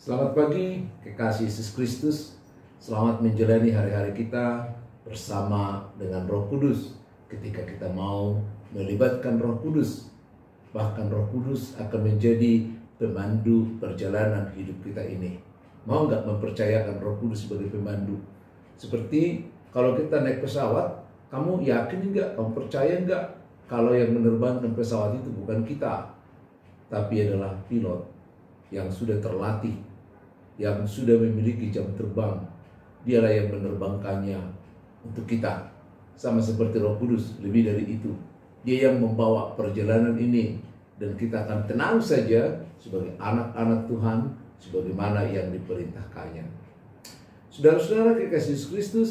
Selamat pagi, kekasih Yesus Kristus. Selamat menjalani hari-hari kita bersama dengan Roh Kudus. Ketika kita mau melibatkan Roh Kudus, bahkan Roh Kudus akan menjadi pemandu perjalanan hidup kita ini. Mau nggak mempercayakan Roh Kudus sebagai pemandu? Seperti kalau kita naik pesawat, kamu yakin nggak, kamu percaya nggak kalau yang menerbangkan pesawat itu bukan kita, tapi adalah pilot yang sudah terlatih, yang sudah memiliki jam terbang. Dialah yang menerbangkannya untuk kita. Sama seperti Roh Kudus, lebih dari itu. Dia yang membawa perjalanan ini, dan kita akan tenang saja sebagai anak-anak Tuhan, sebagaimana yang diperintahkannya. Saudara-saudara kekasih Yesus Kristus,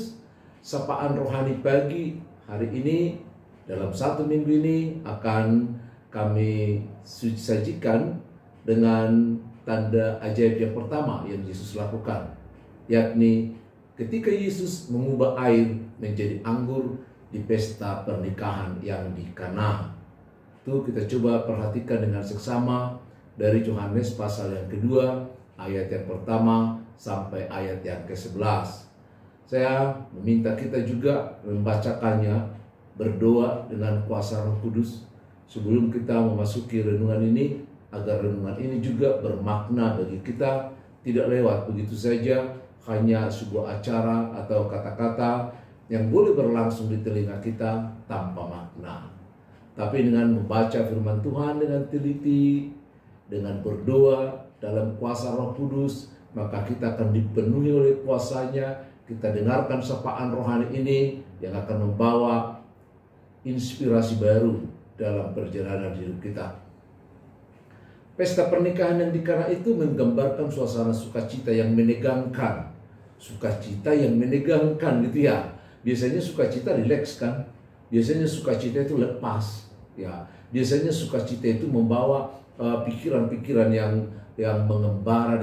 sapaan rohani pagi hari ini, dalam satu minggu ini akan kami sajikan dengan tanda ajaib yang pertama yang Yesus lakukan, yakni ketika Yesus mengubah air menjadi anggur di pesta pernikahan yang di Kana. Itu kita coba perhatikan dengan seksama dari Yohanes pasal yang kedua, ayat yang pertama sampai ayat yang ke-11. Saya meminta kita juga membacakannya, berdoa dengan kuasa Roh Kudus sebelum kita memasuki renungan ini, agar renungan ini juga bermakna bagi kita, tidak lewat begitu saja, hanya sebuah acara atau kata-kata yang boleh berlangsung di telinga kita tanpa makna. Tapi dengan membaca firman Tuhan dengan teliti, dengan berdoa dalam kuasa Roh Kudus, maka kita akan dipenuhi oleh kuasanya. Kita dengarkan sapaan rohani ini yang akan membawa inspirasi baru dalam perjalanan hidup kita. Pesta pernikahan yang di Kana itu menggambarkan suasana sukacita yang menegangkan. Sukacita yang menegangkan gitu ya. Biasanya sukacita rileks kan. Biasanya sukacita itu lepas. Ya. Biasanya sukacita itu membawa pikiran-pikiran yang mengembara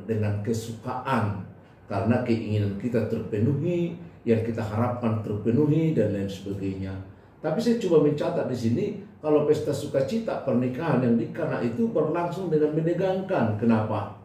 dengan kesukaan. Karena keinginan kita terpenuhi, yang kita harapkan terpenuhi dan lain sebagainya. Tapi saya coba mencatat di sini, kalau pesta sukacita pernikahan yang di Kana itu berlangsung dengan menegangkan. Kenapa?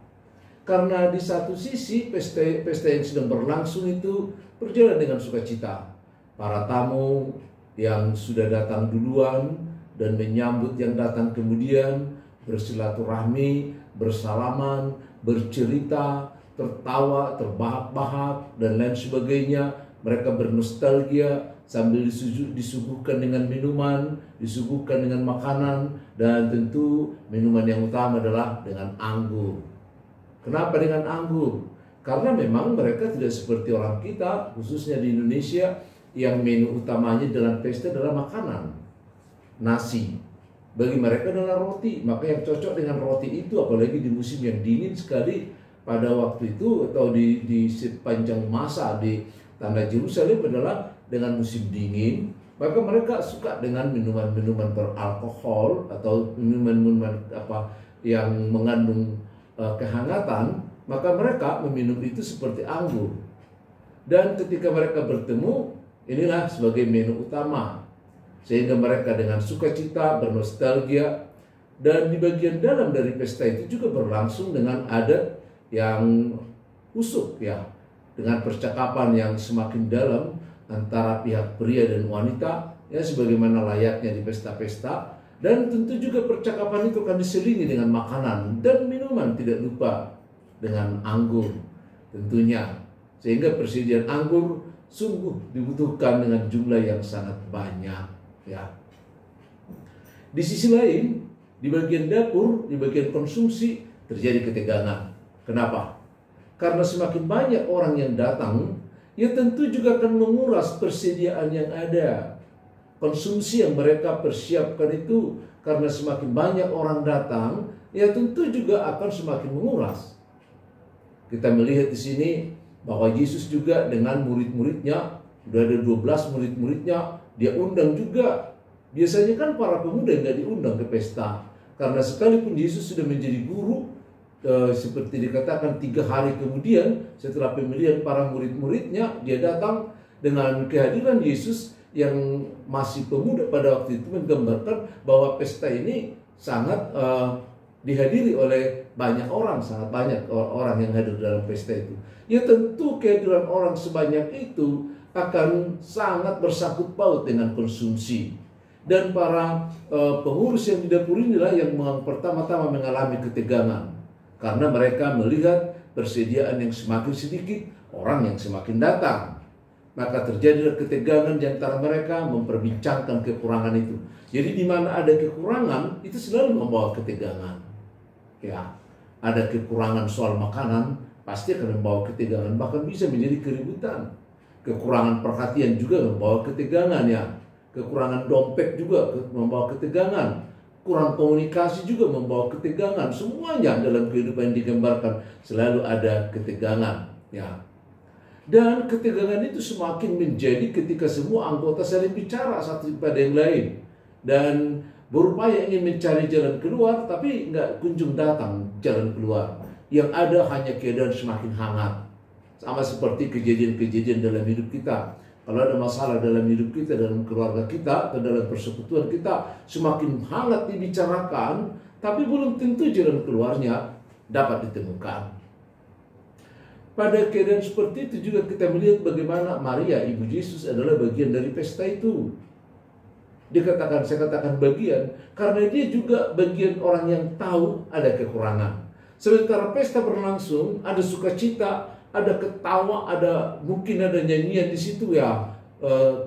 Karena di satu sisi pesta yang sedang berlangsung itu berjalan dengan sukacita. Para tamu yang sudah datang duluan dan menyambut yang datang kemudian, bersilaturahmi, bersalaman, bercerita, tertawa, terbahak-bahak dan lain sebagainya. Mereka bernostalgia sambil disuguhkan dengan minuman, disuguhkan dengan makanan, dan tentu minuman yang utama adalah dengan anggur. Kenapa dengan anggur? Karena memang mereka tidak seperti orang kita, khususnya di Indonesia, yang menu utamanya dalam pesta adalah makanan, nasi. Bagi mereka adalah roti, maka yang cocok dengan roti itu, apalagi di musim yang dingin sekali pada waktu itu, atau di sepanjang masa di Tanah Yerusalem adalah dengan musim dingin, maka mereka suka dengan minuman-minuman beralkohol atau minuman-minuman yang mengandung kehangatan, maka mereka meminum itu seperti anggur. Dan ketika mereka bertemu, inilah sebagai menu utama, sehingga mereka dengan sukacita, bernostalgia. Dan di bagian dalam dari pesta itu juga berlangsung dengan adat yang khusyuk ya, dengan percakapan yang semakin dalam antara pihak pria dan wanita, ya sebagaimana layaknya di pesta-pesta. Dan tentu juga percakapan itu akan diselingi dengan makanan dan minuman, tidak lupa dengan anggur tentunya. Sehingga persediaan anggur sungguh dibutuhkan dengan jumlah yang sangat banyak ya. Di sisi lain, di bagian dapur, di bagian konsumsi terjadi ketegangan. Kenapa? Karena semakin banyak orang yang datang, ya tentu juga akan menguras persediaan yang ada. Konsumsi yang mereka persiapkan itu, karena semakin banyak orang datang, ya tentu juga akan semakin menguras. Kita melihat di sini bahwa Yesus juga dengan murid-muridnya, sudah ada 12 murid-muridnya, dia undang juga. Biasanya kan para pemuda nggak diundang ke pesta, karena sekalipun Yesus sudah menjadi guru, seperti dikatakan 3 hari kemudian setelah pemilihan para murid-muridnya, dia datang dengan kehadiran Yesus yang masih pemuda pada waktu itu, menggambarkan bahwa pesta ini sangat dihadiri oleh banyak orang, sangat banyak orang yang hadir dalam pesta itu. Ya tentu kehadiran orang sebanyak itu akan sangat bersangkut paut dengan konsumsi. Dan para pengurus yang di dapur inilah yang pertama-tama mengalami ketegangan. Karena mereka melihat persediaan yang semakin sedikit, orang yang semakin datang. Maka terjadilah ketegangan di antara mereka memperbincangkan kekurangan itu. Jadi di mana ada kekurangan, itu selalu membawa ketegangan. Ya, ada kekurangan soal makanan, pasti akan membawa ketegangan, bahkan bisa menjadi keributan. Kekurangan perhatian juga membawa ketegangan ya. Kekurangan dompet juga membawa ketegangan. Kurang komunikasi juga membawa ketegangan. Semuanya dalam kehidupan yang digambarkan selalu ada ketegangan ya. Dan ketegangan itu semakin menjadi ketika semua anggota saling bicara satu pada yang lain. Dan berupaya ingin mencari jalan keluar, tapi nggak kunjung datang jalan keluar. Yang ada hanya keadaan semakin hangat. Sama seperti kejadian-kejadian dalam hidup kita. Kalau ada masalah dalam hidup kita, dalam keluarga kita, atau dalam persekutuan kita, semakin hangat dibicarakan, tapi belum tentu jalan keluarnya dapat ditemukan. Pada keadaan seperti itu juga kita melihat bagaimana Maria, ibu Yesus adalah bagian dari pesta itu. Saya katakan bagian, karena dia juga bagian orang yang tahu ada kekurangan. Sementara pesta berlangsung, ada sukacita, ada ketawa, mungkin ada nyanyian di situ ya,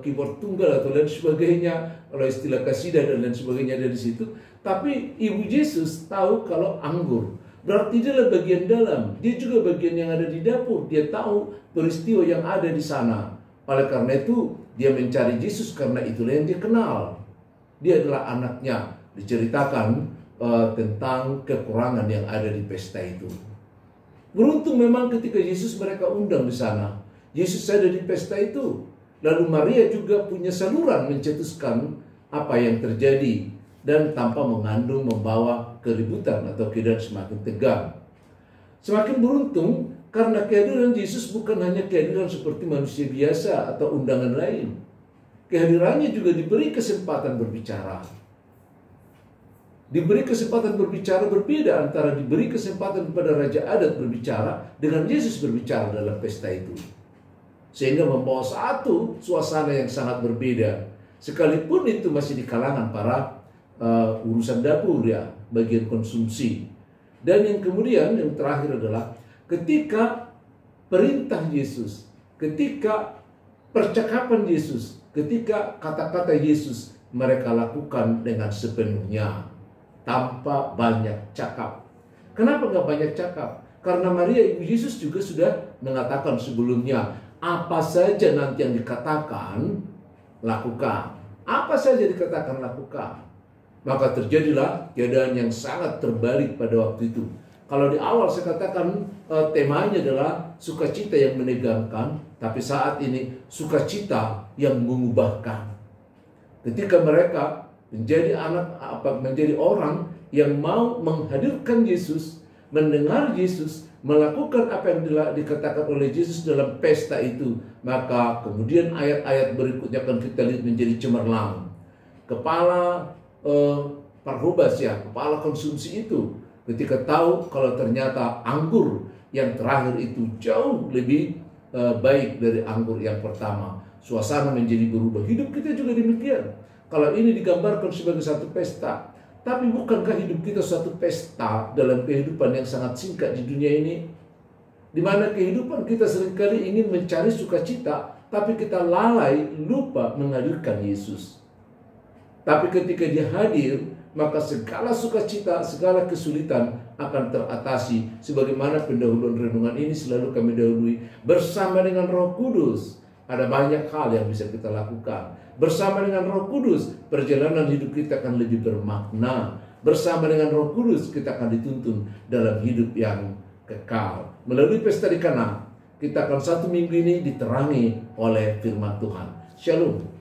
keyboard tunggal atau lain sebagainya, kalau istilah kasidah dan lain sebagainya ada di situ. Tapi ibu Yesus tahu kalau anggur, berarti dia adalah bagian dalam. Dia juga bagian yang ada di dapur. Dia tahu peristiwa yang ada di sana. Oleh karena itu, dia mencari Yesus karena itulah yang dia kenal. Dia adalah anaknya. Diceritakan tentang kekurangan yang ada di pesta itu. Beruntung memang ketika Yesus mereka undang di sana. Yesus ada di pesta itu. Lalu Maria juga punya saluran mencetuskan apa yang terjadi. Dan tanpa membawa keributan atau keadaan semakin tegang. Semakin beruntung karena kehadiran Yesus bukan hanya kehadiran seperti manusia biasa atau undangan lain. Kehadirannya juga diberi kesempatan berbicara. Diberi kesempatan berbicara berbeda antara diberi kesempatan kepada Raja Adat berbicara dengan Yesus berbicara dalam pesta itu. Sehingga membawa satu suasana yang sangat berbeda. Sekalipun itu masih di kalangan para urusan dapur ya, bagian konsumsi. Dan yang kemudian yang terakhir adalah ketika perintah Yesus, ketika percakapan Yesus, ketika kata-kata Yesus mereka lakukan dengan sepenuhnya tanpa banyak cakap. Kenapa nggak banyak cakap? Karena Maria ibu Yesus juga sudah mengatakan sebelumnya, apa saja nanti yang dikatakan lakukan. Apa saja dikatakan lakukan. Maka terjadilah keadaan yang sangat terbalik pada waktu itu. Kalau di awal saya katakan temanya adalah sukacita yang menegangkan, tapi saat ini sukacita yang mengubahkan. Ketika mereka menjadi orang yang mau menghadirkan Yesus, mendengar Yesus, melakukan apa yang dikatakan oleh Yesus dalam pesta itu, maka kemudian ayat-ayat berikutnya akan kita lihat menjadi cemerlang. Kepala parhubas ya, kepala konsumsi itu ketika tahu kalau ternyata anggur yang terakhir itu jauh lebih baik dari anggur yang pertama, suasana menjadi berubah. Hidup kita juga demikian. Kalau ini digambarkan sebagai satu pesta, tapi bukankah hidup kita suatu pesta dalam kehidupan yang sangat singkat di dunia ini, di mana kehidupan kita seringkali ingin mencari sukacita, tapi kita lalai lupa menghadirkan Yesus. Tapi ketika dia hadir, maka segala sukacita, segala kesulitan akan teratasi. Sebagaimana pendahuluan renungan ini selalu kami dahului. Bersama dengan Roh Kudus, ada banyak hal yang bisa kita lakukan. Bersama dengan Roh Kudus, perjalanan hidup kita akan lebih bermakna. Bersama dengan Roh Kudus, kita akan dituntun dalam hidup yang kekal. Melalui pesta di Kana, kita akan satu minggu ini diterangi oleh firman Tuhan. Shalom.